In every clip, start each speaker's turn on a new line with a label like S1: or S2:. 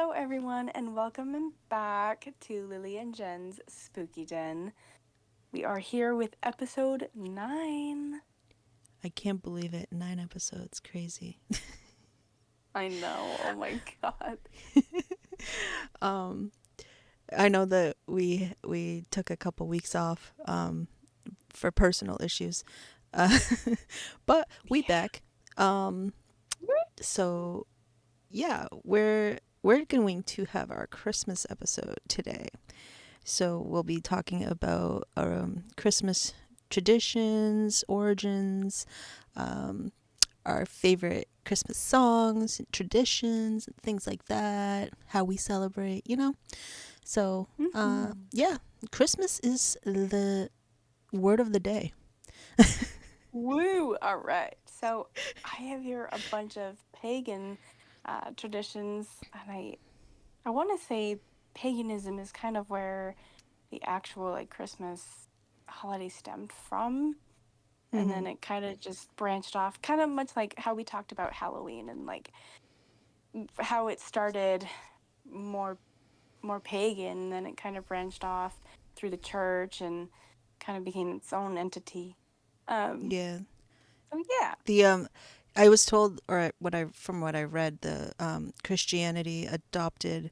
S1: Hello, everyone, and welcome back to Lily and Jenn's Spooky Den. We are here with episode 9.
S2: I can't believe it. 9 episodes. Crazy.
S1: I know, oh my god.
S2: Um, I know that we took a couple weeks off for personal issues, uh, but we
S1: Yeah.
S2: back. Um, so yeah, we're going to have our Christmas episode today. So we'll be talking about Christmas traditions, origins, um, our favorite Christmas songs, traditions, and things like that, how we celebrate, you know? So,
S1: Mhm.
S2: yeah, Christmas is the word of the day.
S1: Woo! All right. So I have here a bunch of pagan traditions, and I want to say paganism is kind of where the actual Christmas holiday stemmed from. And
S2: Mm-hmm.
S1: then it kind of just branched off, kind of much like how we talked about Halloween and how it started more more pagan, then it kind of branched off through the church and kind of became its own entity. Um,
S2: Yeah.
S1: so yeah.
S2: The I was told, or what I from what I read, the Christianity adopted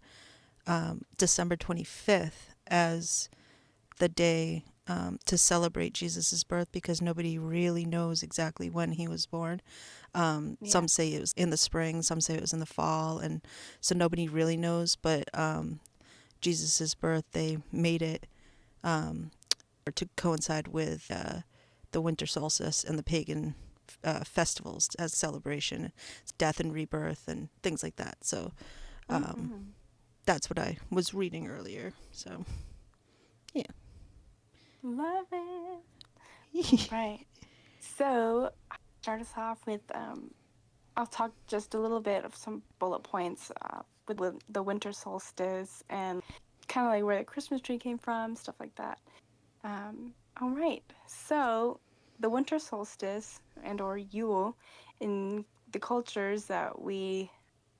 S2: December 25th as the day to celebrate Jesus' birth because nobody really knows exactly when he was born.
S1: Yeah.
S2: Some say it was in the spring, some say it was in the fall, and so nobody really knows. But Jesus' birth, they made it to coincide with the winter solstice and the pagan festivals as celebration, death and rebirth, and things like that. So um,
S1: Hmm.
S2: that's what I was reading earlier. So yeah.
S1: Love it. All right. So start us off with I'll talk just a little bit of some bullet points with the winter solstice and kind of like where the Christmas tree came from, stuff like that. All right. So the winter solstice and or Yule in the cultures that we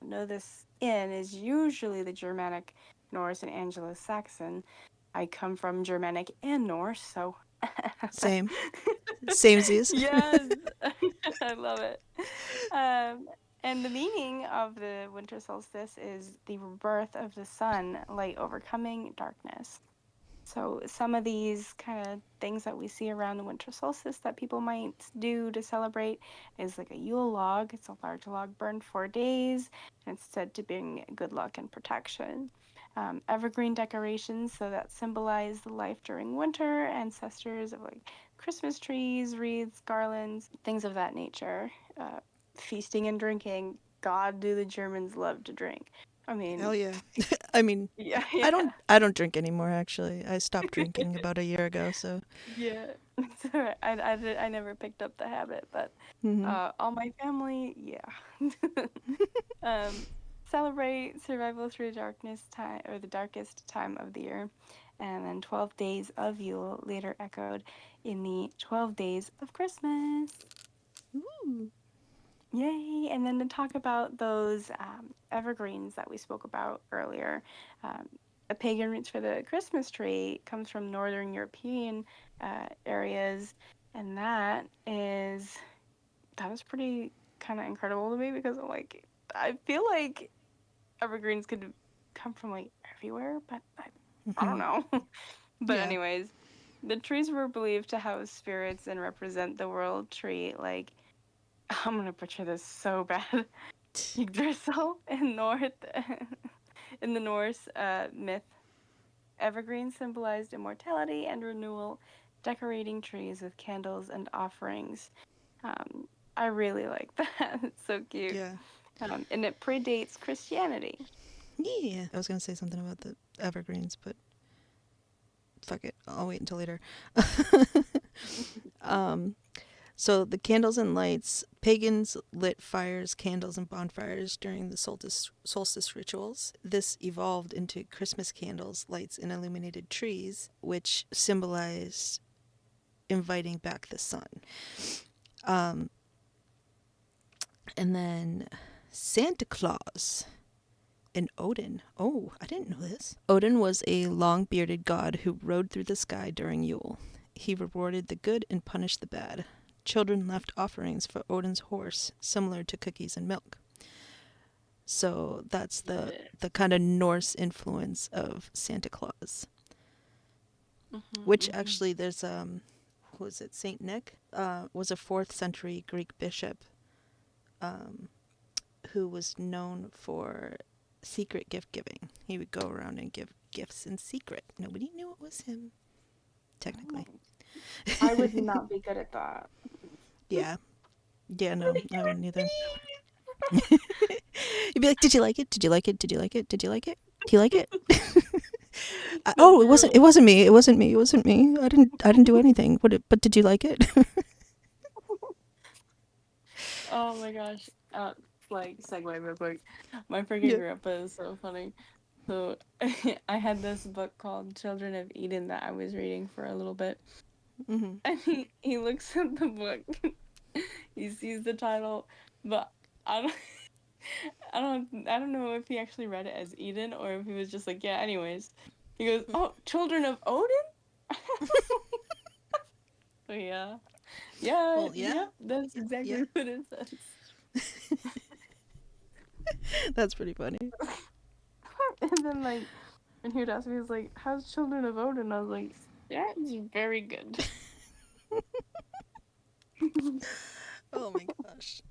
S1: know this in is usually the Germanic, Norse, and Anglo-Saxon. I come from Germanic and Norse, so
S2: Same. Samesies.
S1: yes, I love it. Um, and the meaning of the winter solstice is the rebirth of the sun, light overcoming darkness. So some of these kind of things that we see around the winter solstice that people might do to celebrate is like a Yule log. It's a large log burned 4 days, and it's said to bring good luck and protection. Evergreen decorations, so that symbolize the life during winter, ancestors of like Christmas trees, wreaths, garlands, things of that nature. Uh, Feasting and drinking. God, do the Germans love to drink. I mean,
S2: Hell yeah. I mean,
S1: yeah,
S2: I don't drink anymore actually. I stopped drinking about a year ago, so
S1: yeah, it's all right. I never picked up the habit, but
S2: mhm.
S1: all my family, yeah. um, Celebrate survival through darkness time or the darkest time of the year, and then 12 days of Yule later echoed in the 12 days of Christmas.
S2: Ooh.
S1: Yay! And then to talk about those evergreens that we spoke about earlier, um, the pagan roots for the Christmas tree comes from Northern European areas, and that is pretty kind of incredible to me because I'm like I feel like evergreens could come from like everywhere, but I don't
S2: Mhm.
S1: know. But
S2: Yeah.
S1: anyways, the trees were believed to house spirits and represent the world tree. Like I'm gonna butcher this so bad. Yggdrasil in North in the Norse myth, evergreens symbolized immortality and renewal, decorating trees with candles and offerings. Um, I really like that. It's so cute.
S2: Yeah.
S1: And it predates Christianity.
S2: Yeah. I was gonna say something about the evergreens, but fuck it. I'll wait until later. um, so the candles and lights, pagans lit fires, candles, and bonfires during the solstice rituals. This evolved into Christmas candles, lights, and illuminated trees, which symbolized inviting back the sun. And then Santa Claus. And Odin. Oh, I didn't know this. Odin was a long bearded god who rode through the sky during Yule. He rewarded the good and punished the bad. Children left offerings for Odin's horse, similar to cookies and milk. So that's the kind of Norse influence of Santa Claus, which
S1: Mm-hmm.
S2: actually there's who was it, Saint Nick, was a 4th century Greek bishop, um, who was known for secret gift giving. He would go around and give gifts in secret. Nobody knew it was him, technically.
S1: Oh, I would not be good at that.
S2: Yeah. Yeah, no, I wouldn't either. You'd be like, "Did you like it? Did you like it? Did you like it? Did you like it? Do you like it?"
S1: So
S2: Oh, it wasn't.
S1: true.
S2: It wasn't me. It wasn't me. It wasn't me. I didn't. I didn't do anything. But did you like it?
S1: Oh my gosh. Like segue real quick. My freaking
S2: Yeah.
S1: grandpa is so funny. So I had this book called Children of Eden that I was reading for a little bit.
S2: Mm-hmm.
S1: And he looks at the book. He sees the title, but I don't I don't know if he actually read it as Eden or if he was just like, yeah, anyways. He goes, "Oh, Children of Odin?" So yeah. Yeah,
S2: Well, yeah.
S1: yep, that's
S2: Yeah.
S1: exactly what it says.
S2: That's pretty funny.
S1: And then like when he would ask me, he was like, "How's Children of Odin?" I was like, "That is very good."
S2: Oh my gosh.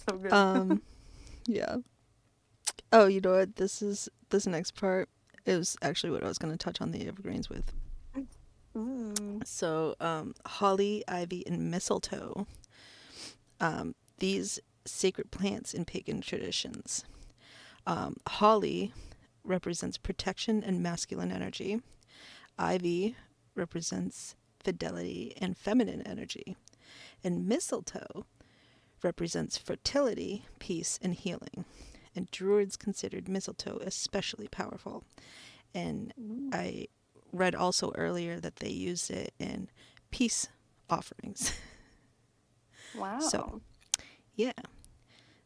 S1: So good.
S2: Um. Yeah. Oh, you know what? This next part is actually what I was going to touch on the evergreens with.
S1: Ooh.
S2: So, holly, ivy, and mistletoe. These sacred plants in pagan traditions. Holly represents protection and masculine energy. Ivy represents fidelity and feminine energy. And mistletoe represents fertility, peace, and healing. And Druids considered mistletoe especially powerful. And
S1: Ooh.
S2: I read also earlier that they used it in peace offerings. So,
S1: Wow.
S2: yeah.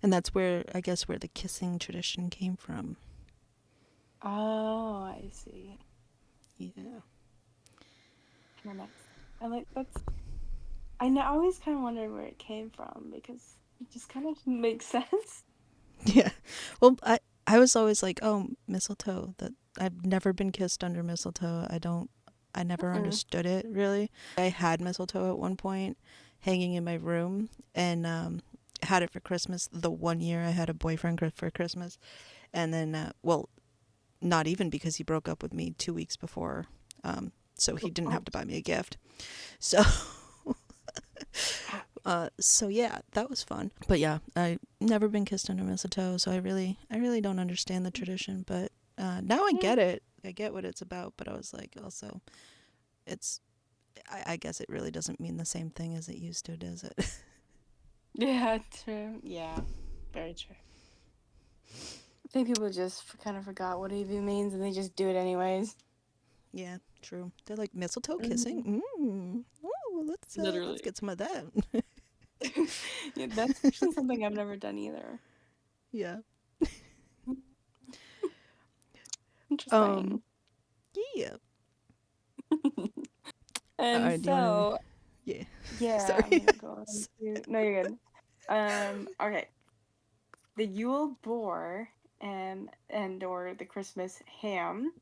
S2: And that's where, I guess, where the kissing tradition came from.
S1: Oh, I see.
S2: Yeah.
S1: Kind of nice. I like that's. I know. I always kind of wondered where it came from because it just kind of makes sense.
S2: Yeah. Well, I was always like, oh, mistletoe. That I've never been kissed under mistletoe. I never
S1: Mm-mm.
S2: understood it really. I had mistletoe at one point hanging in my room, and had it for Christmas the one year I had a boyfriend for Christmas. And then well, not even, because he broke up with me 2 weeks before. So he didn't
S1: Oh,
S2: have to buy me a gift. So so yeah, that was fun. But yeah, I never been kissed under mistletoe, so I really don't understand the tradition. But now I
S1: yeah.
S2: get it. I get what it's about. But I was like, also, it's. I guess it really doesn't mean the same thing as it used to, does it?
S1: Yeah, true. Yeah, very true. I think people just kind of forgot what EV means and they just do it anyways.
S2: Yeah, true. They're like mistletoe
S1: Hmm.
S2: kissing. Oh, let's
S1: Literally.
S2: get some of that.
S1: Yeah, that's actually something I've never done either.
S2: Yeah.
S1: Interesting.
S2: Um. Yeah. All
S1: And
S2: right. Do you want to?
S1: so,
S2: Yeah.
S1: yeah, I'm
S2: Sorry.
S1: gonna go into. No, you're good. Okay. The Yule boar and or the Christmas ham.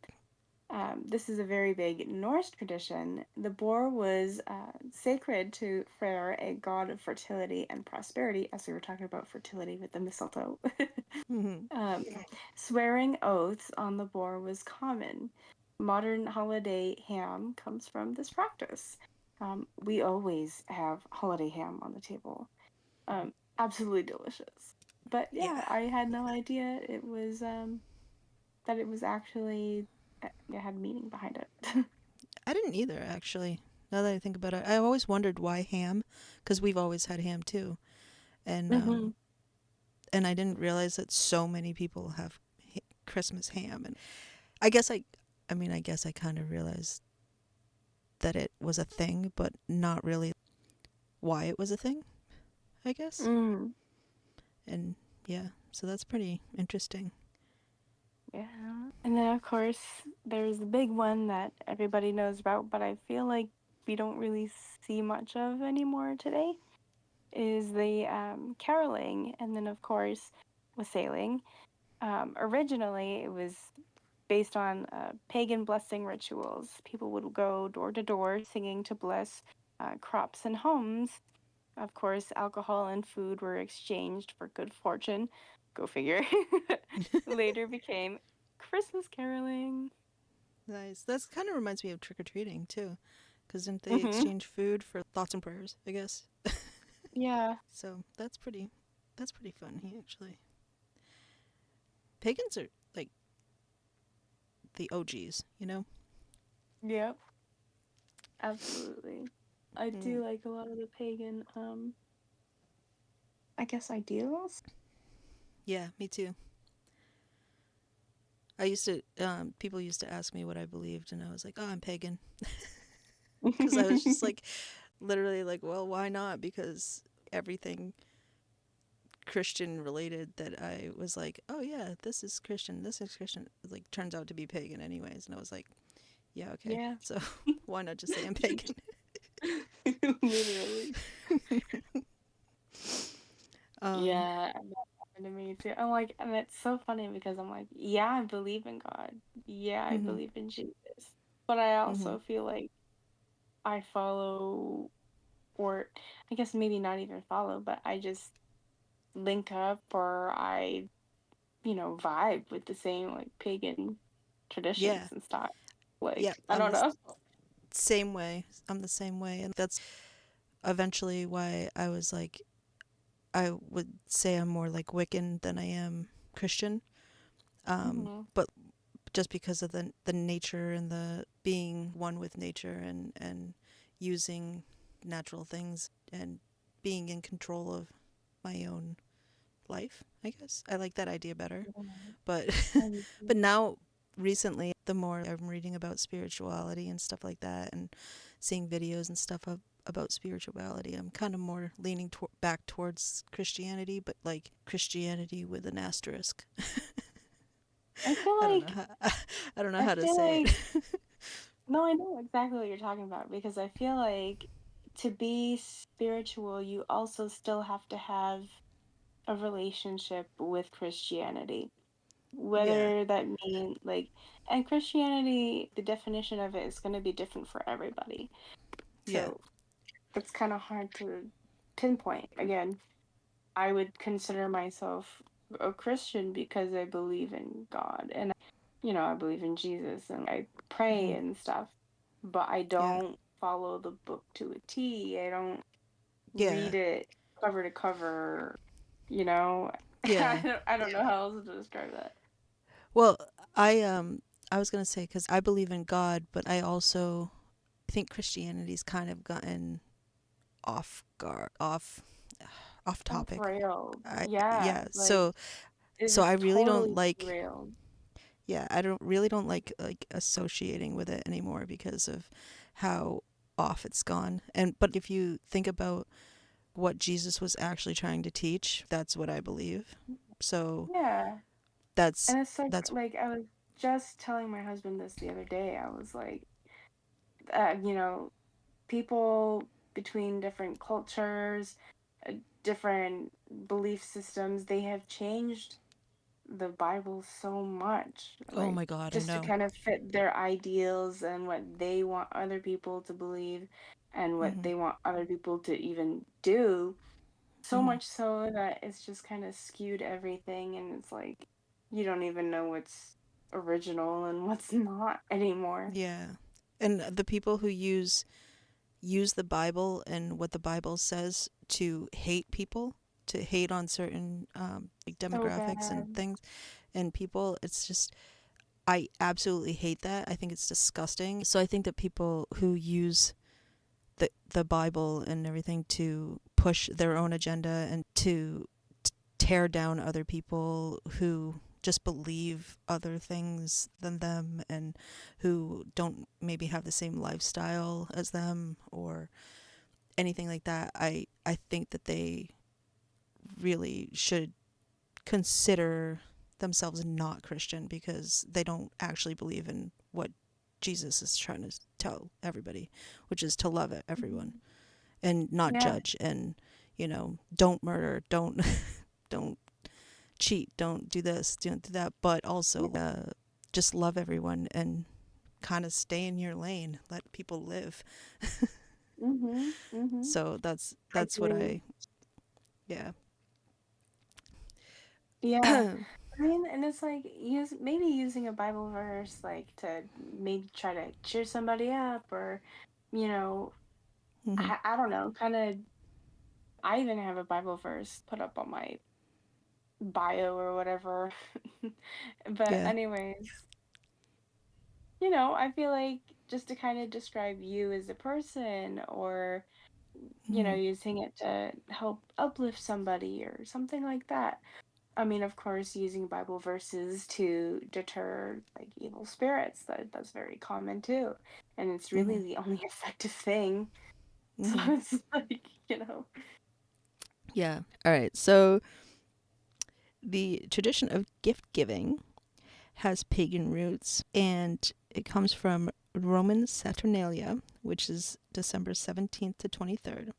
S1: This is a very big Norse tradition. The boar was sacred to Freyr, a god of fertility and prosperity, as we were talking about fertility with the mistletoe.
S2: Mhm.
S1: um, Swearing oaths on the boar was common. Modern holiday ham comes from this practice. We always have holiday ham on the table. Absolutely delicious. But
S2: Yeah.
S1: yeah, I had no idea it was that it was actually it had meaning behind it.
S2: I didn't either, actually. Now that I think about it, I always wondered why ham, because we've always had ham too, and
S1: Hmm.
S2: I didn't realize that so many people have Christmas ham. And I guess I mean, I guess I kind of realized that it was a thing, but not really why it was a thing. I guess,
S1: Mm.
S2: and yeah. So that's pretty interesting.
S1: Yeah. And then, of course, there's the big one that everybody knows about, but I feel like we don't really see much of anymore today, is the caroling. And then, of course, wassailing. Originally, it was based on pagan blessing rituals. People would go door to door singing to bless crops and homes. Of course, alcohol and food were exchanged for good fortune. Go figure. Later became Christmas caroling.
S2: Nice. That's kind of reminds me of trick or treating too, because didn't they
S1: Hmm.
S2: exchange food for thoughts and prayers? I guess.
S1: Yeah.
S2: So that's pretty fun. Actually, pagans are like the OGs, you know.
S1: Yep. Absolutely. I
S2: Mm.
S1: do like a lot of the pagan, I guess, ideals.
S2: Yeah, me too. I used to people used to ask me what I believed, and I was like, oh, I'm pagan, because I was just like literally like, well, why not? Because everything Christian related that I was like, oh yeah, this is Christian, like turns out to be pagan anyways, and I was like, yeah, okay,
S1: Yeah.
S2: so why not just say I'm pagan?
S1: Literally.
S2: um,
S1: Yeah, that happened to me too. I'm like, and it's so funny because I'm like, yeah, I believe in God. Yeah, I
S2: mhm,
S1: believe in Jesus. But I
S2: mhm,
S1: also feel like I follow, or I guess maybe not even follow, but I just link up or vibe with the same like pagan traditions
S2: yeah,
S1: and stuff.
S2: yeah,
S1: Like, I
S2: I'm
S1: don't
S2: the
S1: know.
S2: same way. I'm the same way, and that's eventually why I was like, I would say I'm more like Wiccan than I am Christian.
S1: Hmm.
S2: But just because of the nature and the being one with nature and using natural things and being in control of my own life, I guess I like that idea better. But but now recently, the more I'm reading about spirituality and stuff like that, and seeing videos and stuff about spirituality, I'm kind of more leaning back towards Christianity, but like Christianity with an asterisk.
S1: I feel
S2: I don't know
S1: like
S2: how I don't know
S1: I
S2: how to
S1: feel
S2: say
S1: like
S2: it.
S1: no, I know exactly what you're talking about because I feel like to be spiritual, you also still have to have a relationship with Christianity.
S2: Yeah,
S1: Whether that mean like, and Christianity, the definition of it is going to be different for everybody.
S2: yeah,
S1: So it's kind of hard to pinpoint. Again, I would consider myself a Christian because I believe in God and I believe in Jesus and I pray
S2: hmm,
S1: and stuff, but I
S2: yeah,
S1: don't follow the book to a T. I don't
S2: yeah,
S1: read it cover to cover, you know.
S2: yeah.
S1: I don't know how else to describe that.
S2: Well, I was gonna say because I believe in God, but I also think Christianity's kind of gotten off guard, off
S1: Off
S2: topic.
S1: rails.
S2: I
S1: Yeah,
S2: yeah.
S1: like it
S2: So I
S1: just
S2: really don't
S1: totally
S2: like.
S1: derailed.
S2: Yeah, I don't like associating with it anymore because of how off it's gone. And but if you think about what Jesus was actually trying to teach, that's what I believe. So
S1: Yeah.
S2: that's
S1: And it's so
S2: that's
S1: like I was just telling my husband this the other day. I was like, you know, people between different cultures, uh, different belief systems, they have changed the Bible so much,
S2: oh
S1: like
S2: my God, I
S1: just to
S2: know.
S1: kind of fit their ideals and what they want other people to believe and what
S2: Mhm.
S1: they want other people to even do. So
S2: Mhm.
S1: much so that it's just kind of skewed everything, and it's like you don't even know what's original and what's not anymore.
S2: Yeah. And the people who use the Bible and what the Bible says to hate people, to hate on certain like
S1: So
S2: demographics and
S1: bad.
S2: things and people, it's just I absolutely hate that. I think it's disgusting. So I think that people who use the Bible and everything to push their own agenda and to tear down other people who just believe other things than them and who don't maybe have the same lifestyle as them or anything like that. I think that they really should consider themselves not Christian because they don't actually believe in what Jesus is trying to tell everybody, which is to love everyone
S1: Mhm.
S2: and not
S1: Yeah.
S2: judge and, don't murder, don't don't cheat, don't do this, don't do that, but also just love everyone and kind of stay in your lane, let people live.
S1: Mhm. Mhm.
S2: So
S1: I
S2: that's what
S1: agree.
S2: I yeah.
S1: Yeah. I mean, and it's like maybe using a Bible verse like to maybe try to cheer somebody up or, you know,
S2: Hmm.
S1: I don't know, kind of. I even have a Bible verse put up on my bio or whatever. But
S2: Yeah.
S1: anyways, I feel like just to kind of describe you as a person or,
S2: Hmm.
S1: using it to help uplift somebody or something like that. I mean, of course, using Bible verses to deter like evil spirits, that's very common too. And it's really
S2: Hmm.
S1: the only effective thing. So
S2: Hmm.
S1: it's like.
S2: Yeah. All right. So the tradition of gift giving has pagan roots, and it comes from Roman Saturnalia, which is December 17th to 23rd,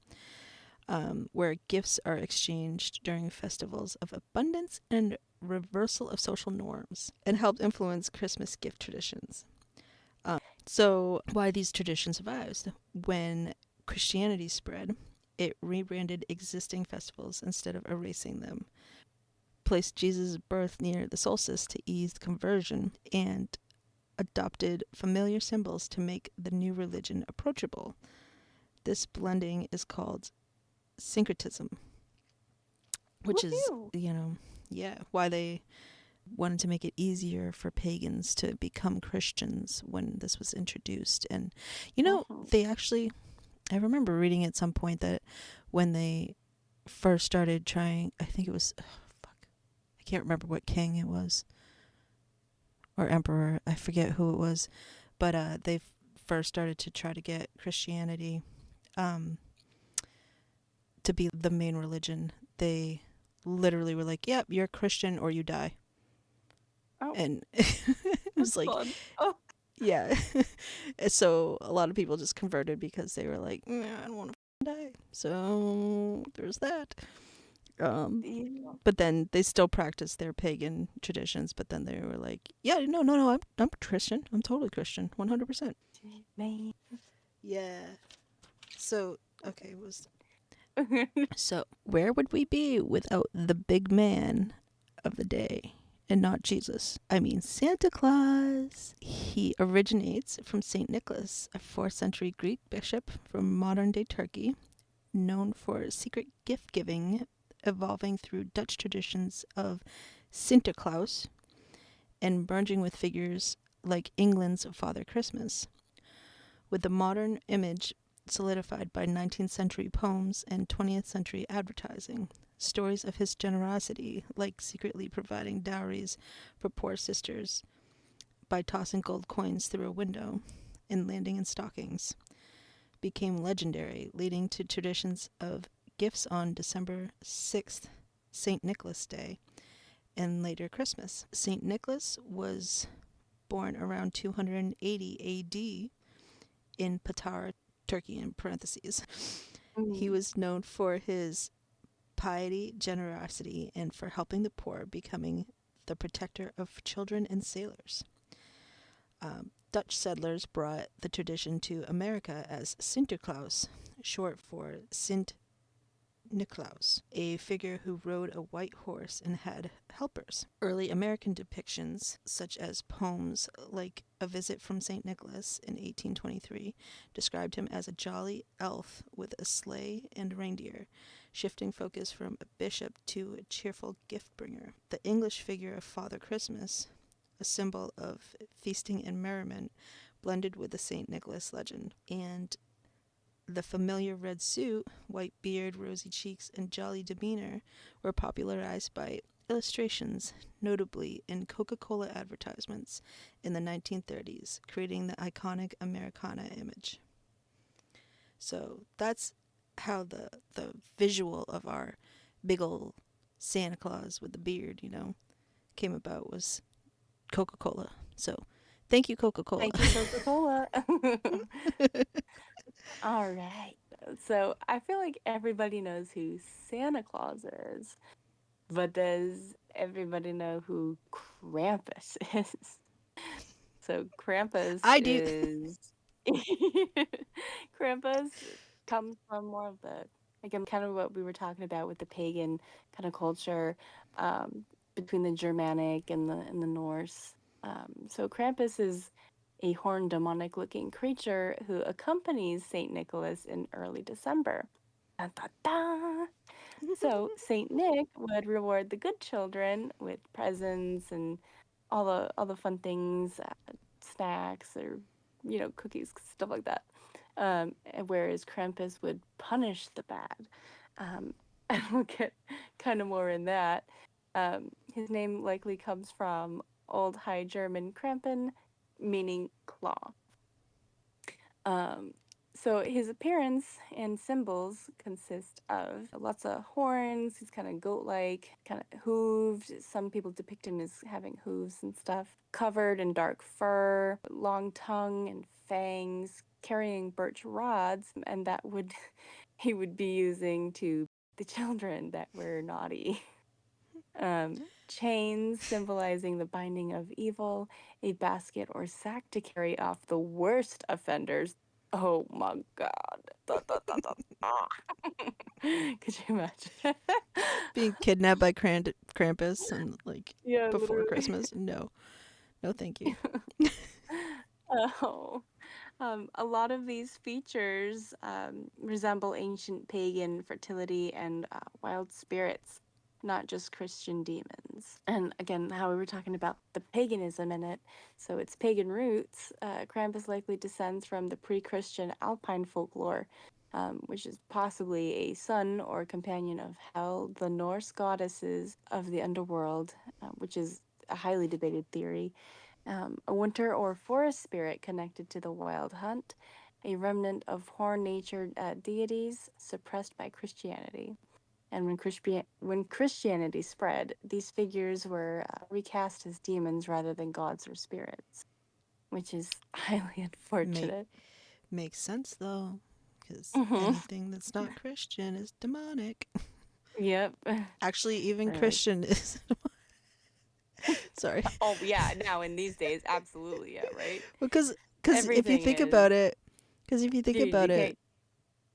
S2: where gifts are exchanged during festivals of abundance and reversal of social norms, and helped influence Christmas gift traditions. So, why these traditions survived? When Christianity spread, it rebranded existing festivals instead of erasing them, placed Jesus' birth near the solstice to ease conversion, and adopted familiar symbols to make the new religion approachable. This blending is called syncretism, which is,
S1: Woohoo!
S2: yeah, why they wanted to make it easier for pagans to become Christians when this was introduced. And,
S1: Mhm.
S2: they actually, I remember reading at some point that when they first started trying, I think it was, fuck, I can't remember what king it was or emperor, I forget who it was, but they first started to try to get Christianity um, to be the main religion. They literally were like, "Yep, you're Christian or you die,"
S1: Oh,
S2: and it was
S1: that's
S2: like,
S1: fun. Oh,
S2: yeah. So a lot of people just converted because they were like, "Nah, I don't want to die." So there's that. Um,
S1: yeah.
S2: but then they still practice their pagan traditions. But then they were like, "Yeah, no, no, no, I'm Christian. I'm totally Christian, 100%."
S1: Man.
S2: Yeah. So okay, where would we be without the big man of the day? And not Jesus. I mean Santa Claus. He originates from St. Nicholas, a 4th century Greek bishop from modern day Turkey, known for secret gift giving, evolving through Dutch traditions of Sinterklaas and merging with figures like England's Father Christmas, with the modern image solidified by 19th century poems and 20th century advertising. Stories of his generosity, like secretly providing dowries for poor sisters by tossing gold coins through a window and landing in stockings, became legendary, leading to traditions of gifts on December 6th, St. Nicholas Day, and later Christmas. St. Nicholas was born around 280 AD in Patara, Turkey, in parentheses. He
S1: Mm.
S2: was known for his piety, generosity, and for helping the poor, becoming the protector of children and sailors. Dutch settlers brought the tradition to America as Sinterklaas, short for Sint Nicolaus, a figure who rode a white horse and had helpers. Early American depictions, such as poems like A Visit from St. Nicholas in 1823, described him as a jolly elf with a sleigh and reindeer, shifting focus from a bishop to a cheerful gift bringer. The English figure of Father Christmas, a symbol of feasting and merriment, blended with the St. Nicholas legend, and the familiar red suit, white beard, rosy cheeks, and jolly demeanor were popularized by illustrations, notably in Coca Cola advertisements in the 1930s, creating the iconic Americana image. So that's how the visual of our big ol' Santa Claus with the beard, came about was Coca Cola. So thank you, Coca Cola.
S1: Thank you, Coca-Cola. All right. So I feel like everybody knows who Santa Claus is, but does everybody know who Krampus is? So Krampus
S2: I do.
S1: is Krampus comes from more of the, again, kind of what we were talking about with the pagan kind of culture, between the Germanic and the Norse. So Krampus is a horned demonic looking creature who accompanies Saint Nicholas in early December. Dun, dun, dun. So Saint Nick would reward the good children with presents and all the fun things, snacks or cookies, stuff like that. Whereas Krampus would punish the bad, and we'll get kind of more in that. His name likely comes from Old High German Krampen, meaning claw. Um, so his appearance and symbols consist of lots of horns. He's kind of goat-like, kind of hooved. Some people depict him as having hooves and stuff. Covered in dark fur, long tongue and fangs, carrying birch rods, and that would he would be using to the children that were naughty. Chains symbolizing the binding of evil, a basket or sack to carry off the worst offenders. Oh my God. Da, da, da, da, da. Could you imagine?
S2: Being kidnapped by Krampus and like
S1: Yeah,
S2: before
S1: literally.
S2: Christmas. No, no, thank you.
S1: Oh. A lot of these features resemble ancient pagan fertility and wild spirits, not just Christian demons. And again, how we were talking about the paganism in it, so its pagan roots, Krampus likely descends from the pre Christian Alpine folklore, which is possibly a son or companion of Hel, the Norse goddesses of the underworld, which is a highly debated theory, a winter or forest spirit connected to the wild hunt, a remnant of horn natured deities suppressed by Christianity. And when Christianity spread, these figures were recast as demons rather than gods or spirits, which is highly
S2: Make
S1: unfortunate.
S2: makes sense though, because
S1: Hmm.
S2: anything that's not Christian is demonic.
S1: Yep.
S2: Actually, even
S1: Right.
S2: Christian is. Sorry,
S1: Oh, yeah. Now, in these days, absolutely. Yeah, right?
S2: because if you
S1: Everything
S2: think
S1: is,
S2: about it, because if you think
S1: dude, you
S2: about it,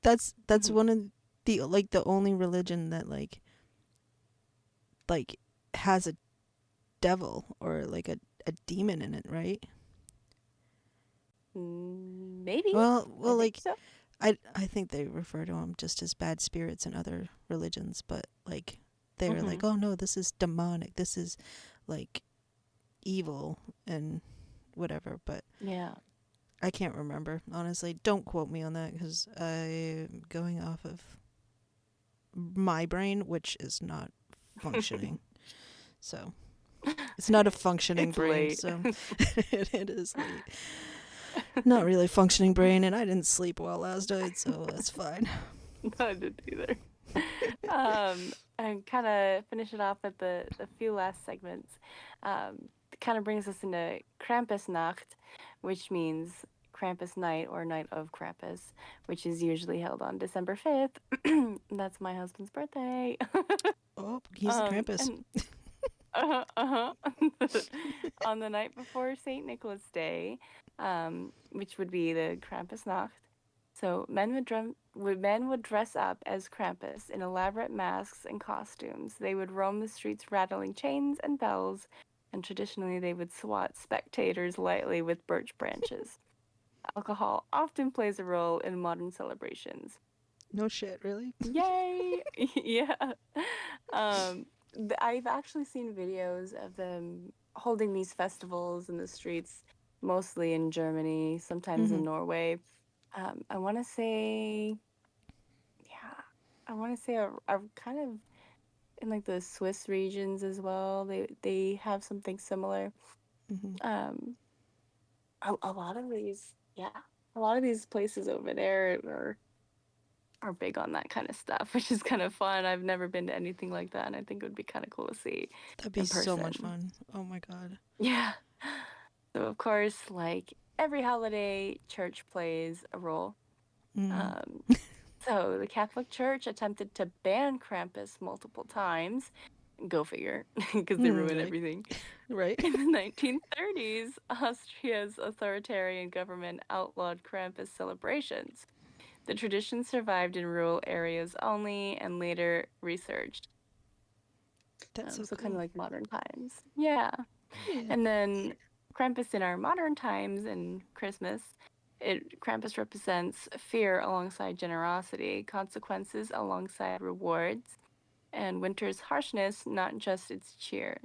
S1: can't.
S2: that's
S1: Mhm.
S2: one of the only religion that like has a devil or like a demon in it, right?
S1: Maybe. I
S2: Well,
S1: think
S2: like
S1: so.
S2: I think they refer to them just as bad spirits in other religions, but like they're
S1: Hmm.
S2: like, oh no, this is demonic. This is like evil and whatever. But
S1: Yeah.
S2: I can't remember honestly. Don't quote me on that because I'm going off of my brain, which is not functioning. So it's not a functioning
S1: It's
S2: brain.
S1: late.
S2: So it is late. Not really functioning brain, and I didn't sleep well last night, so that's fine.
S1: No, I didn't either. And kind of finish it off with the few last segments. Kind of brings us into Krampusnacht, which means Krampus night or night of Krampus, which is usually held on December 5th. That's my husband's birthday.
S2: Oh, he's the Krampus.
S1: And on the night before St. Nicholas Day, which would be the Krampusnacht. So men would dress up as Krampus in elaborate masks and costumes. They would roam the streets rattling chains and bells, and traditionally they would swat spectators lightly with birch branches. Alcohol often plays a role in modern celebrations.
S2: No shit, really?
S1: Yay! Yeah. Um, I've actually seen videos of them holding these festivals in the streets, mostly in Germany, sometimes
S2: Mm-hmm.
S1: in Norway. I want to say, yeah, I want to say a kind of in like the Swiss regions as well. They have something similar.
S2: Mm-hmm.
S1: Um, a lot of these, yeah, a lot of these places over there are. are big on that kind of stuff, which is kind of fun. I've never been to anything like that, and I think it would be kind of cool to see
S2: That'd be
S1: in
S2: so much
S1: person.
S2: fun. Oh my god.
S1: Yeah. So, of course, like every holiday, church plays a role.
S2: Mm.
S1: Um, so, the Catholic Church attempted to ban Krampus multiple times. Go figure, because they ruin
S2: Right.
S1: everything.
S2: Right.
S1: In the 1930s, Austria's authoritarian government outlawed Krampus celebrations. The tradition survived in rural areas only and later resurged.
S2: That's so
S1: So, kind of
S2: cool.
S1: like modern times. Yeah.
S2: Yeah.
S1: And then Krampus in our modern times and Christmas, Krampus represents fear alongside generosity, consequences alongside rewards, and winter's harshness, not just its cheer.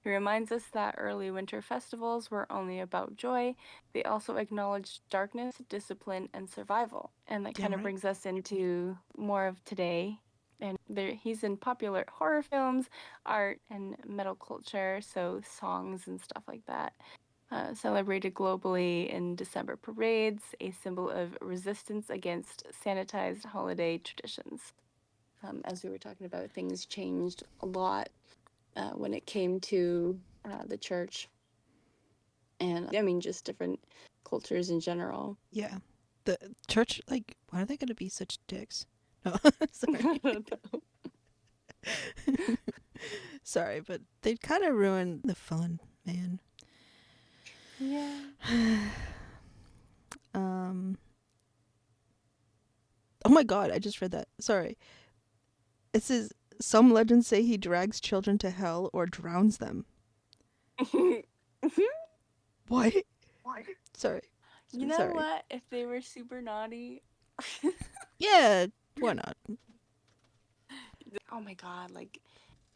S1: He reminds us that early winter festivals were only about joy. They also acknowledged darkness, discipline, and survival. And that
S2: Damn
S1: kind of
S2: right.
S1: brings us into more of today. And he's in popular horror films, art, and metal culture, so songs and stuff like that. Celebrated globally in December parades, a symbol of resistance against sanitized holiday traditions. As we were talking about, things changed a lot when it came to the church, and I mean, just different cultures in general.
S2: Yeah. The church, like, why are they gonna be such dicks? No,
S1: I
S2: sorry.
S1: don't know.
S2: Sorry, but they kind of ruined the fun, man.
S1: Yeah.
S2: Um. Oh my god, I just read that. Sorry. It says some legends say he drags children to hell or drowns them. What?
S1: What?
S2: Sorry.
S1: You know
S2: Sorry.
S1: what? If they were super naughty,
S2: Yeah, why not?
S1: oh my god, like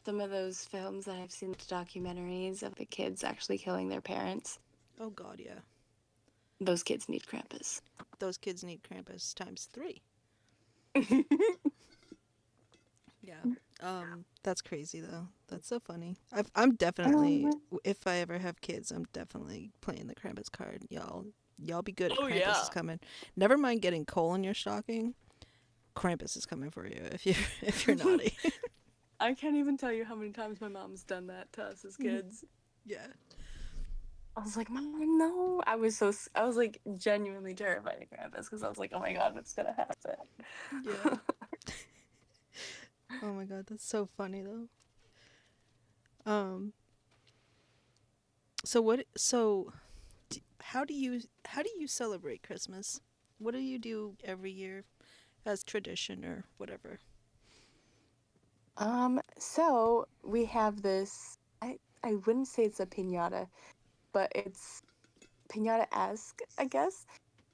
S1: some of those films that I've seen, documentaries of the kids actually killing their parents,
S2: Oh god, yeah.
S1: those kids need Krampus.
S2: Those kids need Krampus times 3. Yeah. That's crazy though. That's so funny. I'm definitely,
S1: Um,
S2: if I ever have kids, I'm definitely playing the Krampus card. Y'all be good at
S1: oh
S2: Krampus is
S1: yeah.
S2: coming. Never mind getting coal in your stocking. Krampus is coming for you if you if you're naughty.
S1: I can't even tell you how many times my mom's done that to us as kids.
S2: Yeah.
S1: I was like, Mom, no. I was like genuinely terrified of Krampus because I was like, oh my god, what's gonna happen?
S2: Yeah. Oh my god, that's so funny though. Um so what so how do you celebrate Christmas? What do you do every year as tradition or whatever?
S1: So we have this. I wouldn't say it's a piñata, but it's piñata-esque, I guess.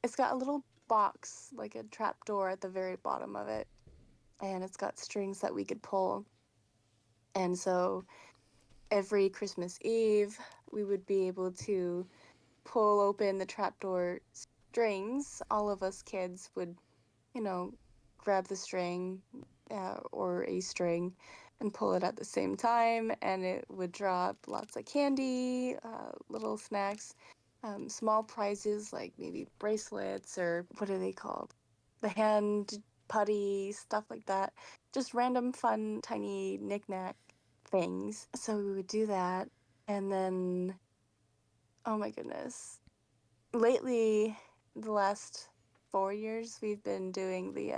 S1: It's got a little box, like a trap door at the very bottom of it, and it's got strings that we could pull. And so every Christmas Eve, we would be able to pull open the trapdoor strings. All of us kids would, you know, grab the string or a string and pull it at the same time, and it would drop lots of candy, little snacks, small prizes like maybe bracelets or what are they called? The hand putty, stuff like that. Just random fun, tiny knickknack things. So we would do that, and then, oh my goodness, lately, the last 4 years, we've been doing the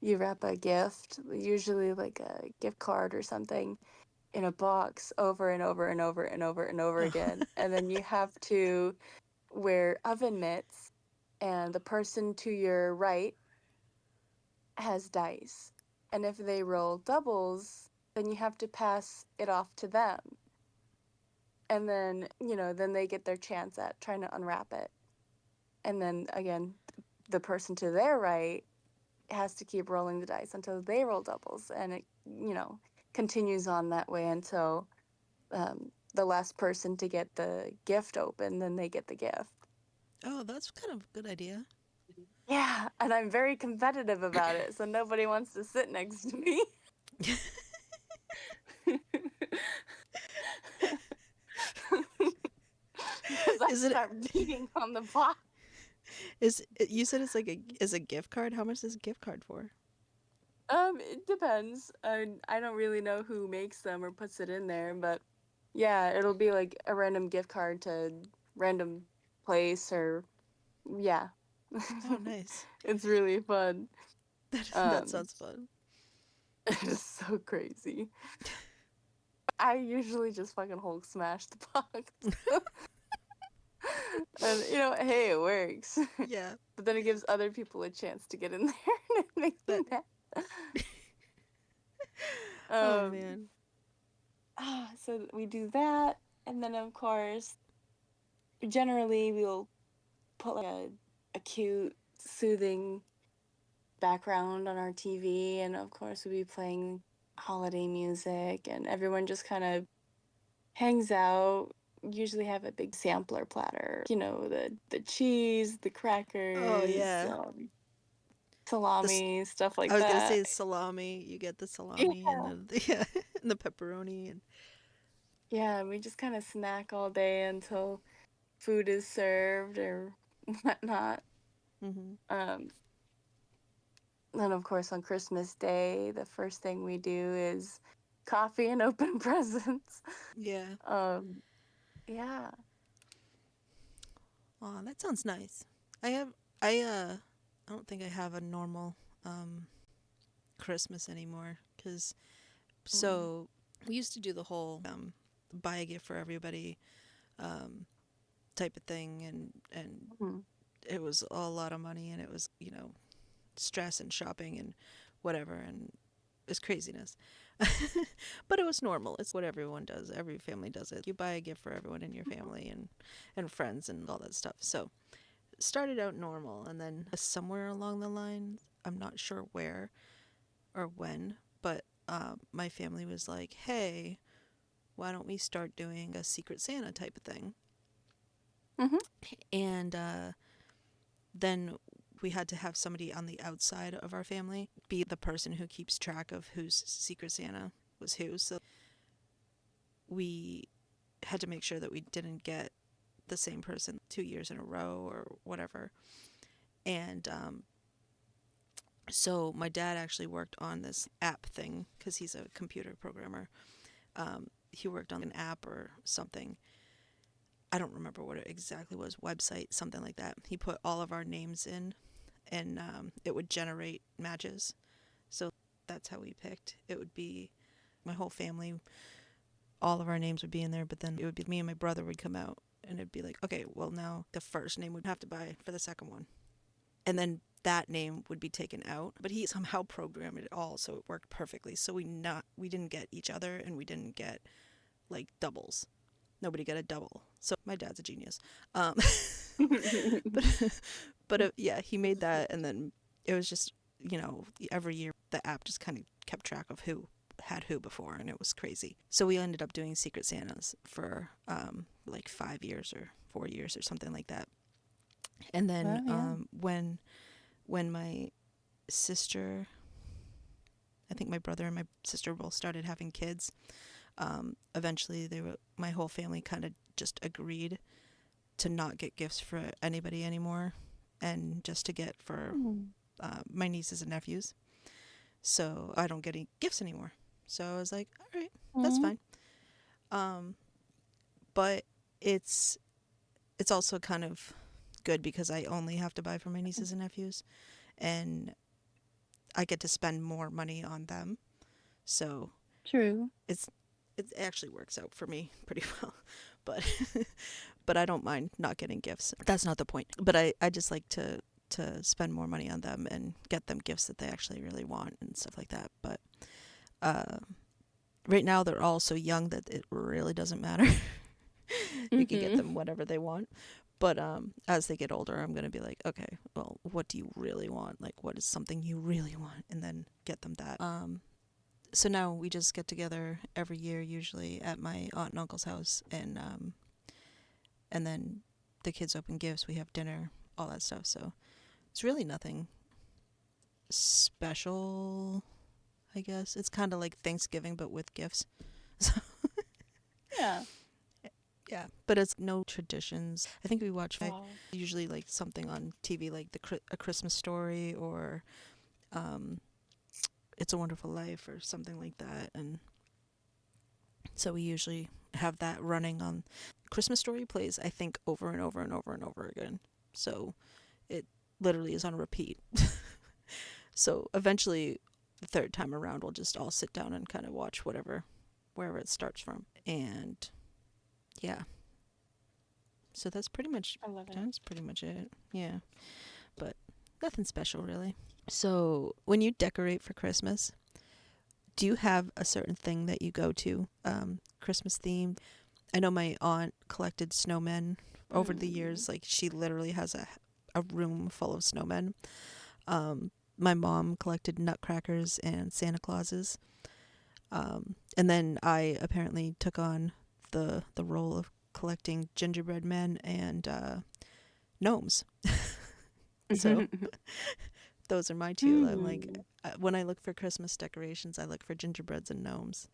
S1: you wrap a gift, usually like a gift card or something, in a box over and over and over and over and over
S2: Oh.
S1: again. And then you have to wear oven mitts, and the person to your right has dice. And if they roll doubles, then you have to pass it off to them. And then, then they get their chance at trying to unwrap it. And then again, the person to their right has to keep rolling the dice until they roll doubles, and it continues on that way until the last person to get the gift open, then they get the gift.
S2: Oh, that's kind of a good idea.
S1: Yeah, and I'm very competitive about it, so nobody wants to sit next to me. Because I
S2: Is it
S1: start beating on the box.
S2: is you said it's like a gift card? How much is a gift card for?
S1: It depends. I don't really know who makes them or puts it in there, but yeah, it'll be like a random gift card to random place or yeah.
S2: Oh, nice.
S1: It's really fun.
S2: That
S1: Um,
S2: sounds fun.
S1: it's so crazy. I usually just fucking Hulk smash the box. And hey, it works.
S2: Yeah.
S1: But then it gives other people a chance to get in there and it makes me
S2: That.
S1: mad.
S2: Oh
S1: Um,
S2: man.
S1: so we do that, and then of course, generally we'll put like a cute, soothing background on our TV, and of course we'll be playing holiday music, and everyone just kind of hangs out. Usually have a big sampler platter, the cheese, the
S2: Oh
S1: crackers,
S2: yeah. This.
S1: salami, stuff
S2: I
S1: like
S2: was gonna
S1: that.
S2: say salami. You get the salami and
S1: Yeah.
S2: the yeah, and the pepperoni and.
S1: Yeah, we just kind of snack all day until food is served or whatnot.
S2: Hmm.
S1: Um, then, of course, on Christmas Day, the first thing we do is coffee and open presents.
S2: Yeah.
S1: Um, yeah.
S2: Oh, that sounds nice. I have. I don't think I have a normal um Christmas anymore because
S1: Mm.
S2: so we used to do the whole buy a gift for everybody um type of thing and
S1: Mhm.
S2: it was a lot of money and it was stress and shopping and whatever and it's craziness. But it was normal. It's what everyone does. Every family does it. You buy a gift for everyone in your family and friends and all that stuff. So it started out normal and then somewhere along the line, I'm not sure where or when, but my family was like, hey, why don't we start doing a Secret Santa type of thing?
S1: Mhm.
S2: And then we had to have somebody on the outside of our family be the person who keeps track of whose Secret Santa was who. So we had to make sure that we didn't get the same person 2 years in a row or whatever. And so my dad actually worked on this app thing because he's a computer programmer. He worked on an app or something. I don't remember what it exactly was, website, something like that. He put all of our names in and it would generate matches. So that's how we picked. It would be my whole family, all of our names would be in there, but then it would be me and my brother would come out and it'd be like, okay, well, now the first name we'd have to buy for the second one. And then that name would be taken out, but he somehow programmed it all so it worked perfectly. So we didn't get each other and we didn't get like doubles. Nobody got a double. So my dad's a genius. Um, but yeah, he made that, and then it was just every year the app just kind of kept track of who had who before, and it was crazy. So we ended up doing Secret Santas for like 5 years or 4 years or something like that. And then
S1: Well, yeah.
S2: when my sister, I think my brother and my sister both started having kids. Eventually, my whole family kind of just agreed to not get gifts for anybody anymore, and just to get for
S1: Mm.
S2: my nieces and nephews. So I don't get any gifts anymore. So I was like, all right, that's
S1: Mm.
S2: fine. Um, but it's it's also kind of good because I only have to buy for my nieces and nephews, and I get to spend more money on them. So
S1: True.
S2: it's it actually works out for me pretty well. But but I don't mind not getting gifts. That's not the point. But I just like to spend more money on them and get them gifts that they actually really want and stuff like that. But uh, right now they're all so young that it really doesn't matter. You can get
S1: Mhm.
S2: them whatever they want. But as they get older, I'm gonna be like, okay, well, what do you really want? Like, what is something you really want, and then get them that. So now we just get together every year, usually at my aunt and uncle's house, and then the kids open gifts. We have dinner, all that stuff. So it's really nothing special, I guess. It's kind of like Thanksgiving, but with gifts. So
S1: Yeah.
S2: yeah, but it's no traditions. I think we watch
S1: Oh.
S2: usually like something on TV, like a Christmas Story or It's a Wonderful Life or something like that. And so we usually have that running on. Christmas Story plays, I think, over and over and over and over again. So it literally is on repeat. So eventually, the third time around, we'll just all sit down and kind of watch whatever, wherever it starts from. And yeah, so
S1: I love it.
S2: that's pretty much it. Yeah, but nothing special really. So when you decorate for Christmas, do you have a certain thing that you go to, Christmas themed? I know my aunt collected snowmen over the
S1: Mm.
S2: years. Like she literally has a room full of snowmen. My mom collected nutcrackers and Santa Clauses. And then I apparently took on the role of collecting gingerbread men and gnomes. So those are my two. I'm like,
S1: Hmm.
S2: when I look for Christmas decorations, I look for gingerbreads and gnomes.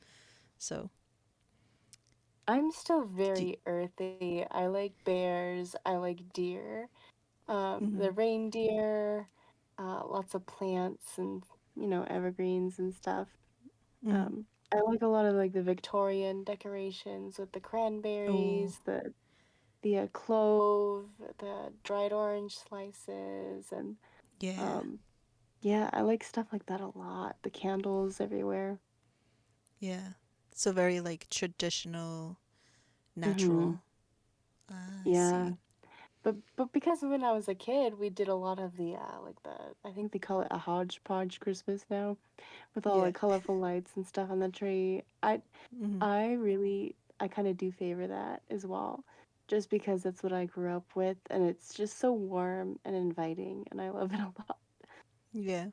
S2: So,
S1: I'm still
S2: do,
S1: very earthy. I like bears. I like deer.
S2: mm-hmm,
S1: The reindeer, lots of plants and evergreens and stuff.
S2: mm-hmm.
S1: I like a lot of like the Victorian decorations with the
S2: Oh,
S1: cranberries, the clove, the dried orange slices, and
S2: yeah,
S1: um, yeah, I like stuff like that a lot. The candles everywhere.
S2: yeah. So very like traditional,
S1: Hmm.
S2: natural. Ah, I
S1: Yeah.
S2: see.
S1: But because when I was a kid, we did a lot of the I think they call it a hodgepodge Christmas now, with all the
S2: Yeah.
S1: colorful lights and stuff on the tree.
S2: Mm-hmm.
S1: I kind of do favor that as well, just because that's what I grew up with, and it's just so warm and inviting, and I love it a lot.
S2: Yeah.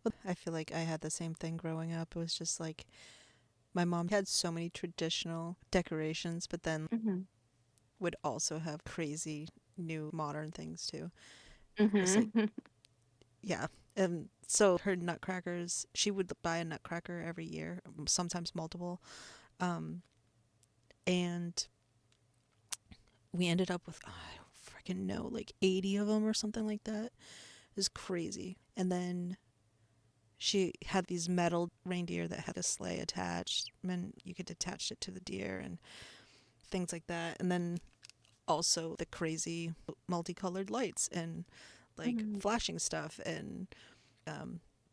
S2: Well, I feel like I had the same thing growing up. It was just like my mom had so many traditional decorations, but then
S1: Hmm.
S2: would also have crazy new modern things too. It's like,
S1: Hmm.
S2: yeah. And so her nutcrackers, she would buy a nutcracker every year, sometimes multiple. Um, and we ended up with, I don't freaking know, like 80 of them or something like that. It was crazy. And then she had these metal reindeer that had a sleigh attached, and you could attach it to the deer and things like that. And then also the crazy multicolored lights and like
S1: Hmm.
S2: flashing stuff and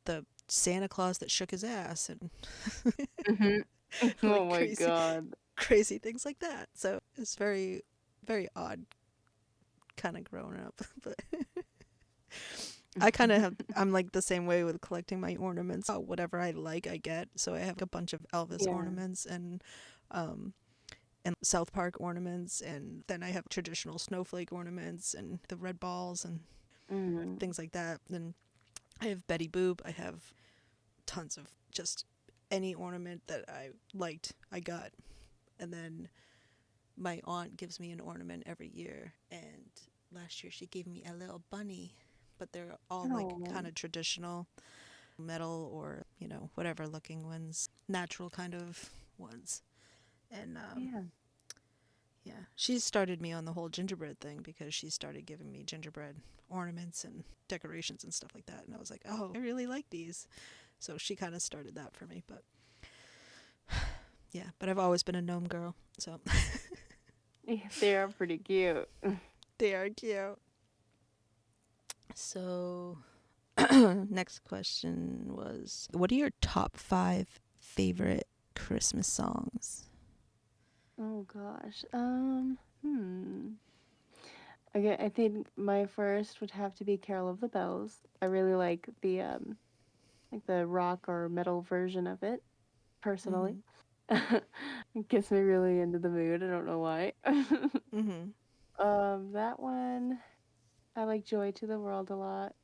S2: the Santa Claus that shook his ass and
S1: Hmm. Oh
S2: like
S1: my
S2: crazy
S1: God.
S2: crazy things like that. So it's very very odd kind of growing up, but I kind of have I'm like the same way with collecting my ornaments. Whatever I like I get. So I have a bunch of Elvis
S1: Yeah.
S2: ornaments um and South Park ornaments, and then I have traditional snowflake ornaments and the red balls and
S1: Hmm.
S2: things like that. Then I have Betty Boop. I have tons of just any ornament that I liked, I got. And then my aunt gives me an ornament every year. And last year she gave me a little bunny, but they're all like
S1: Oh,
S2: kind of traditional metal or, whatever looking ones, natural kind of ones. And
S1: yeah.
S2: yeah, she started me on the whole gingerbread thing because she started giving me gingerbread ornaments and decorations and stuff like that. And I was like, oh, I really like these. So she kind of started that for me. But yeah, but I've always been a gnome girl. So
S1: Yeah, they are pretty cute.
S2: they are cute. So next question was, what are your top five favorite Christmas songs?
S1: Oh gosh. Okay, I think my first would have to be Carol of the Bells. I really like the rock or metal version of it, personally.
S2: Mm-hmm.
S1: It gets me really into the mood. I don't know why.
S2: Mm-hmm.
S1: That one, I like Joy to the World a lot.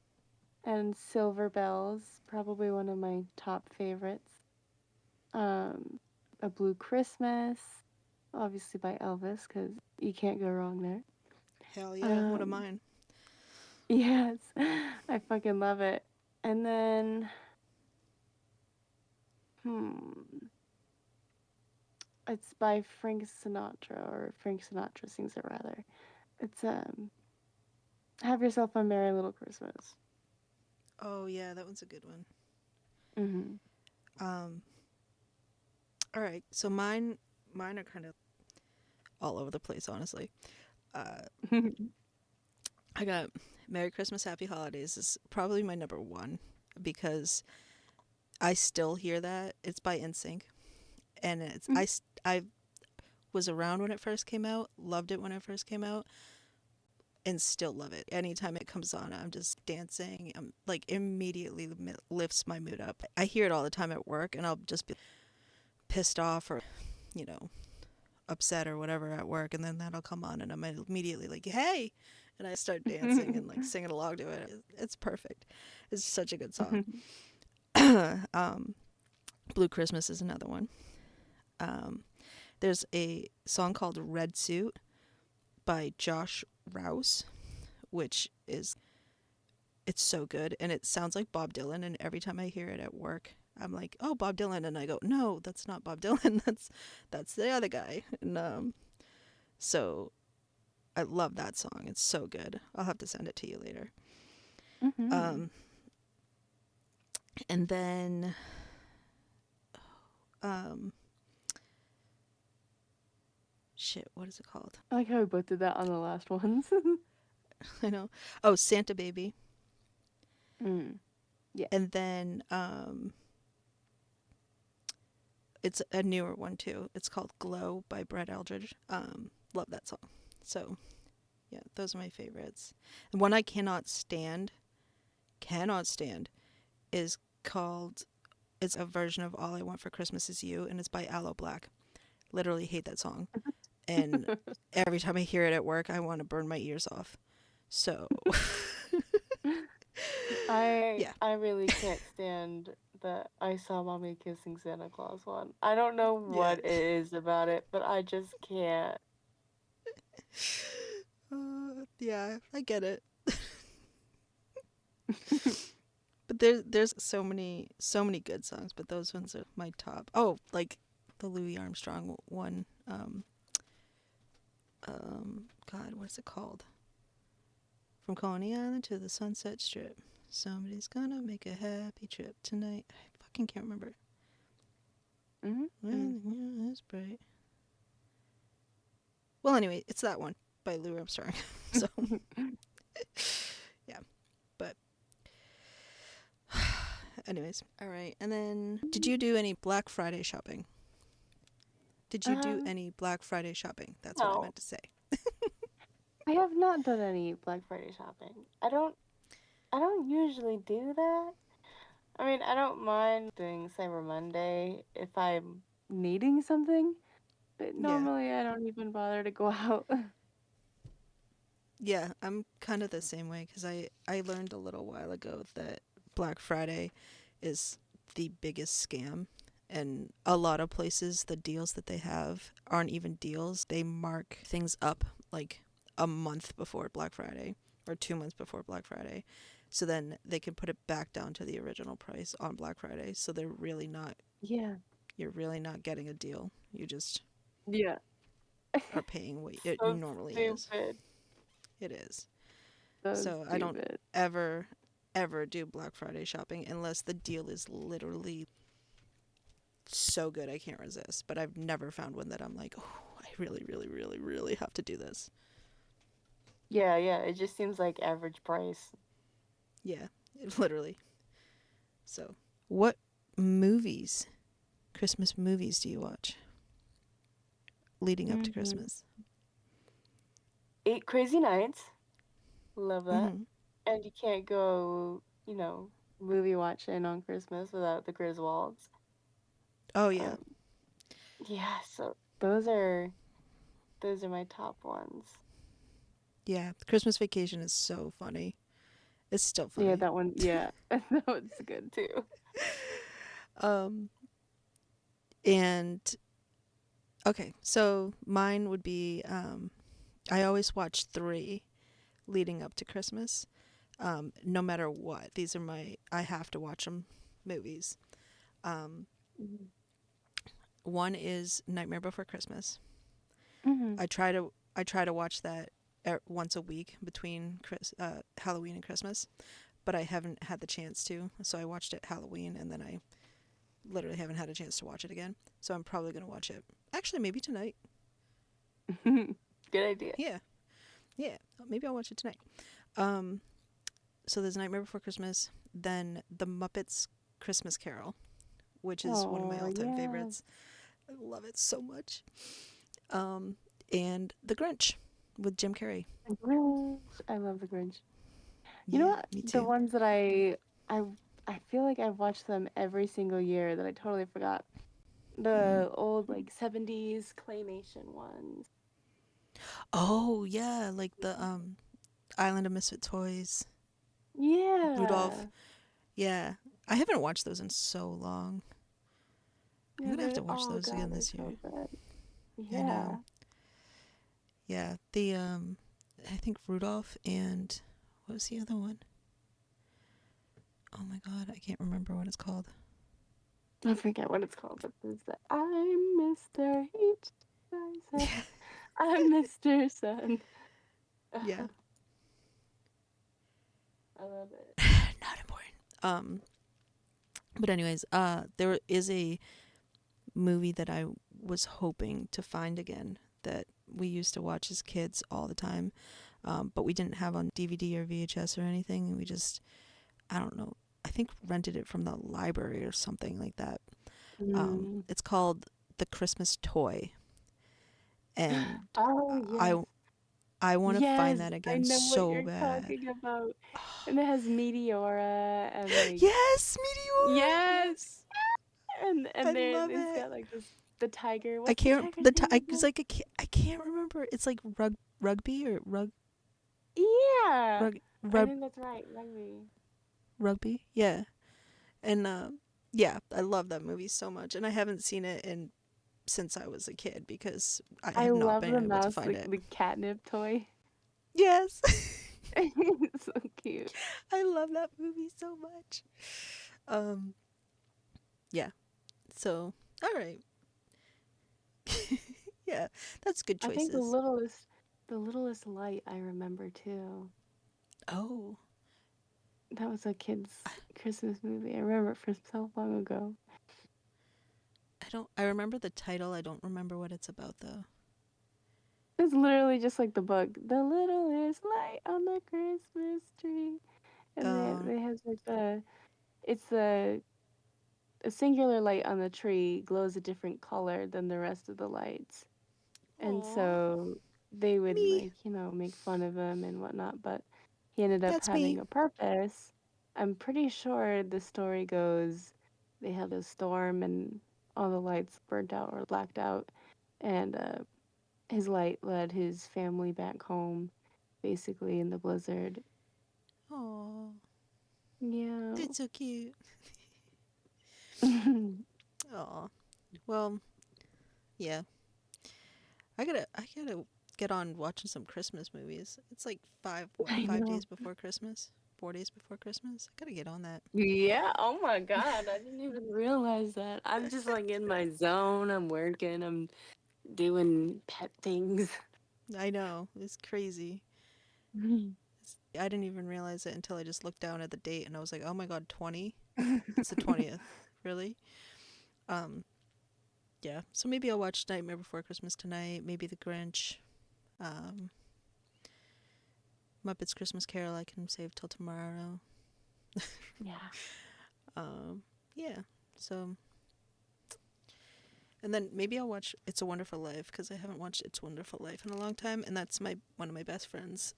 S1: And Silver Bells, probably one of my top favorites. Um, A Blue Christmas, obviously by Elvis, because you can't go wrong there.
S2: Hell yeah, one of
S1: Um,
S2: mine.
S1: yes, I fucking love it. And then, hmm, it's by Frank Sinatra, or Frank Sinatra sings it rather. It's Have Yourself a Merry Little Christmas.
S2: Oh yeah, that one's a good one.
S1: Mhm.
S2: Um, all right, so mine are kind of all over the place, honestly. Uh, I got Merry Christmas, Happy Holidays is probably my number one because I still hear that. It's by NSYNC, and I was around when it first came out, loved it when it first came out, and still love it. Anytime it comes on, I'm just dancing. I'm like immediately lifts my mood up. I hear it all the time at work, and I'll just be pissed off or, you know, upset or whatever at work, and then that'll come on, and I'm immediately like, "Hey!" and I start dancing and like singing along to it. It's perfect. It's such a good song. um, Blue Christmas is another one. Um, there's a song called Red Suit by Josh Rouse, which is it's so good and it sounds like Bob Dylan, and every time I hear it at work I'm like, "Oh, Bob Dylan," and I go, "No, that's not Bob Dylan. That's the other guy." And so I love that song. It's so good. I'll have to send it to you later.
S1: Mhm.
S2: Um and then um shit, what is it called?
S1: I like how we both did that on the last ones.
S2: I know. Oh, Santa Baby.
S1: Mm. Yeah.
S2: And then it's a newer one too. It's called Glow by Brett Eldridge. Love that song. So yeah, those are my favorites. And one I cannot stand, is called. It's a version of All I Want for Christmas Is You, and it's by Aloe Black. Literally hate that song, and every time I hear it at work, I want to burn my ears off. So yeah,
S1: I really can't stand the I saw mommy kissing Santa Claus one. I don't know
S2: yeah,
S1: what it is about it, but I just can't.
S2: yeah, I get it. But there's so many good songs, but those ones are my top. Oh, like the Louis Armstrong one. God, what's it called? From Coney Island to the Sunset Strip. Somebody's gonna make a happy trip tonight. I fucking can't remember.
S1: Mm-hmm.
S2: When the moon is bright. Well, anyway, it's that one by Louis Armstrong. So yeah, but anyways, all right. And then, did you do any Black Friday shopping? Did you do
S1: Uh,
S2: any Black Friday shopping? That's what I
S1: no.
S2: meant to say.
S1: I have not done any Black Friday shopping. I don't usually do that. I mean, I don't mind doing Cyber Monday if I'm needing something, but
S2: Yeah.
S1: normally I don't even bother to go out.
S2: Yeah, I'm kind of the same way because I learned a little while ago that Black Friday is the biggest scam. And a lot of places, the deals that they have aren't even deals. They mark things up like a month before Black Friday or 2 months before Black Friday. So then they can put it back down to the original price on Black Friday. So
S1: Yeah.
S2: you're really not getting a deal. You just
S1: Yeah.
S2: are paying what it
S1: So
S2: normally is.
S1: stupid.
S2: It is.
S1: So
S2: So I don't
S1: stupid.
S2: ever, ever do Black Friday shopping unless the deal is literally so good I can't resist. But I've never found one that I'm like, oh, I really, really, really, really have to do this.
S1: Yeah, yeah. It just seems like average price.
S2: Yeah, literally. So, what movies, Christmas movies, do you watch leading up to
S1: Mm-hmm.
S2: Christmas?
S1: Eight Crazy Nights. Love that.
S2: Mm-hmm.
S1: And you can't go, movie watching on Christmas without the Griswolds.
S2: Oh, yeah.
S1: Um, yeah, so those are my top ones.
S2: Yeah, Christmas Vacation is so funny. It's still
S1: Yeah,
S2: funny.
S1: that one, yeah. That one's good too.
S2: Um, and okay, so mine would be I always watch three leading up to Christmas, no matter what. These are I have to watch them movies. Um,
S1: Mm-hmm.
S2: one is Nightmare Before Christmas.
S1: Mm-hmm.
S2: I try to watch that once a week between Halloween and Christmas. but I haven't had the chance to. So I watched it Halloween, and then I literally haven't had a chance to watch it again. So I'm probably gonna watch it. Actually, maybe tonight.
S1: Good idea.
S2: Yeah, yeah. Maybe I'll watch it tonight. Um, so there's Nightmare Before Christmas, then The Muppets Christmas Carol, which is one of my
S1: Oh,
S2: all-time
S1: yeah.
S2: favorites. I love it so much. Um, and The Grinch with Jim Carrey.
S1: The Grinch. I love the Grinch. You know
S2: Yeah,
S1: what?
S2: me
S1: The
S2: too.
S1: ones that I I feel like I've watched them every single year that I totally forgot.
S2: Mm.
S1: The old like 70s claymation ones.
S2: Oh yeah, like the Island of Misfit Toys, Rudolph.
S1: Yeah.
S2: Yeah, I haven't watched those in so long. I'm
S1: Yeah,
S2: gonna have
S1: they're
S2: to watch
S1: oh
S2: those
S1: god,
S2: again
S1: they're
S2: this year.
S1: so good.
S2: I know.
S1: Yeah.
S2: Yeah, I think Rudolph and what was the other one? Oh my god, I can't remember what it's called.
S1: I forget what it's called, but there's the I'm Mr. H. I said I'm Mr. Sun.
S2: Yeah,
S1: I love it.
S2: not important. But anyways, there is a movie that I was hoping to find again that we used to watch as kids all the time, but we didn't have on DVD or VHS or anything. We just, I don't know, I think rented it from the library or something like that.
S1: Mm.
S2: It's called The Christmas Toy, and
S1: Oh
S2: I
S1: yes.
S2: I want to find
S1: Yes,
S2: that
S1: I
S2: again
S1: know what
S2: so
S1: you're
S2: bad.
S1: talking about. And it has Meteora and like
S2: Yes, Meteora.
S1: yes,
S2: Yes, I
S1: and there
S2: love
S1: it's
S2: it.
S1: got like this the tiger.
S2: I
S1: What's the
S2: can't
S1: tiger's name
S2: I was
S1: again?
S2: like I can't remember. It's like rugby or
S1: Yeah,
S2: rug
S1: I
S2: rug
S1: think that's right. Rugby.
S2: rugby. Yeah, and yeah, I love that movie so much, and I haven't seen it in since I was a kid because I
S1: I
S2: have not
S1: love
S2: been
S1: the
S2: able to
S1: mouse,
S2: find
S1: like
S2: it.
S1: the catnip toy.
S2: Yes,
S1: It's so cute.
S2: I love that movie so much. Um, yeah. So, all right. Yeah, that's good
S1: I think
S2: choices.
S1: the littlest light I remember too.
S2: Oh,
S1: That was a kid's Christmas movie. I remember it from so long ago.
S2: I don't. I remember the title. I don't remember what it's about though.
S1: It's literally just like the book. The littlest light on the Christmas tree. And
S2: Uh,
S1: they have like it's a singular light on the tree glows a different color than the rest of the lights. And
S2: Aw,
S1: so they would
S2: me.
S1: like, make fun of him and whatnot, but he ended up
S2: That's me.
S1: having a purpose. I'm pretty sure the story goes they had a storm and all the lights burnt out or blacked out, and his light led his family back home, basically in the blizzard.
S2: Oh,
S1: Yeah.
S2: that's so cute. Oh, well, yeah. I gotta get on watching some Christmas movies. It's like
S1: I
S2: 5 days
S1: know.
S2: before Christmas, 4 days before Christmas. I gotta get on that.
S1: Yeah. Oh my God. I didn't even realize that. I'm just like in my zone. I'm working. I'm doing pet things.
S2: I know it's crazy. I didn't even realize it until I just looked down at the date and I was like, oh my god, 20. It's the 20th. Really? Um, yeah. So maybe I'll watch Nightmare Before Christmas tonight. Maybe The Grinch. Um, Muppets Christmas Carol. I can save till tomorrow.
S1: Yeah.
S2: Um, yeah. So, and then maybe I'll watch It's a Wonderful Life because I haven't watched It's a Wonderful Life in a long time, and that's one of my best friends.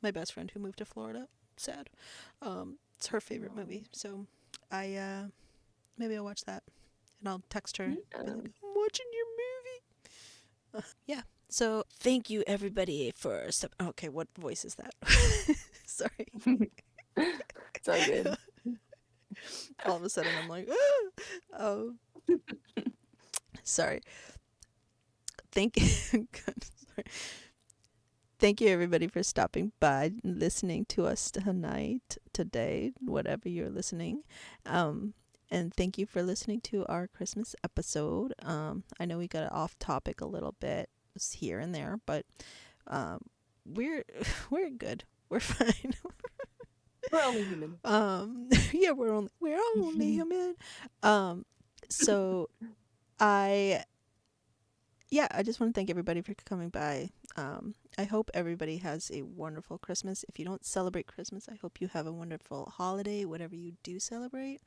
S2: My best friend who moved to Florida. Sad. It's her favorite
S1: No.
S2: movie, so I maybe I'll watch that, and I'll text her, be
S1: Yeah.
S2: like, "I'm watching your movie." Yeah. So thank you everybody for Okay, what voice is that? Sorry.
S1: It's all good.
S2: All of a sudden I'm like, ah! Oh, sorry. Thank sorry. Thank you everybody for stopping by and listening to us tonight, today, whatever you're listening. And thank you for listening to our Christmas episode. I know we got off topic a little bit here and there, but we're we're good. We're fine.
S3: We're only human.
S2: Yeah, we're only human. Um, so I yeah, I just want to thank everybody for coming by. I hope everybody has a wonderful Christmas. If you don't celebrate Christmas, I hope you have a wonderful holiday, whatever you do celebrate.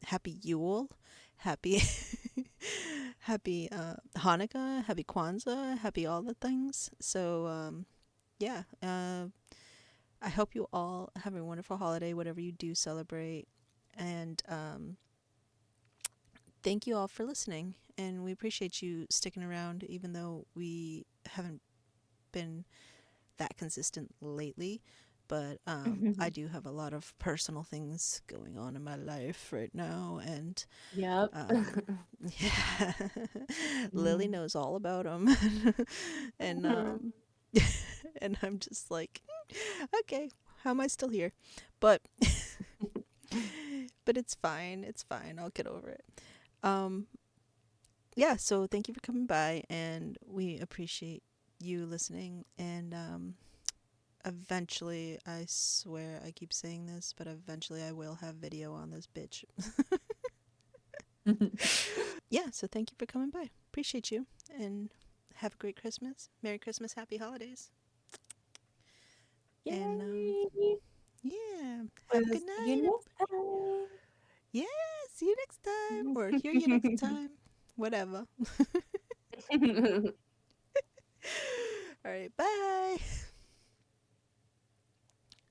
S2: Happy Yule, happy happy Hanukkah, happy Kwanzaa, happy all the things. So yeah, I hope you all have a wonderful holiday, whatever you do celebrate, and thank you all for listening. And we appreciate you sticking around, even though we haven't been that consistent lately. But I do have a lot of personal things going on in my life right now, and
S3: Yep.
S2: yeah, Lily knows all about them, and and I'm just like, okay, how am I still here? But but it's fine. It's fine. I'll get over it. Um, yeah. So thank you for coming by, and we appreciate you listening. And eventually, I swear I keep saying this, but eventually I will have video on this bitch. Yeah, so thank you for coming by. Appreciate you. And have a great Christmas. Merry Christmas, happy holidays. And
S3: Yay!
S2: yeah, have a
S3: We'll
S2: good
S3: see you
S2: night,
S3: next
S2: everybody. Yeah, see you next time. Or hear you next time. Whatever.
S3: time.
S2: All right, bye.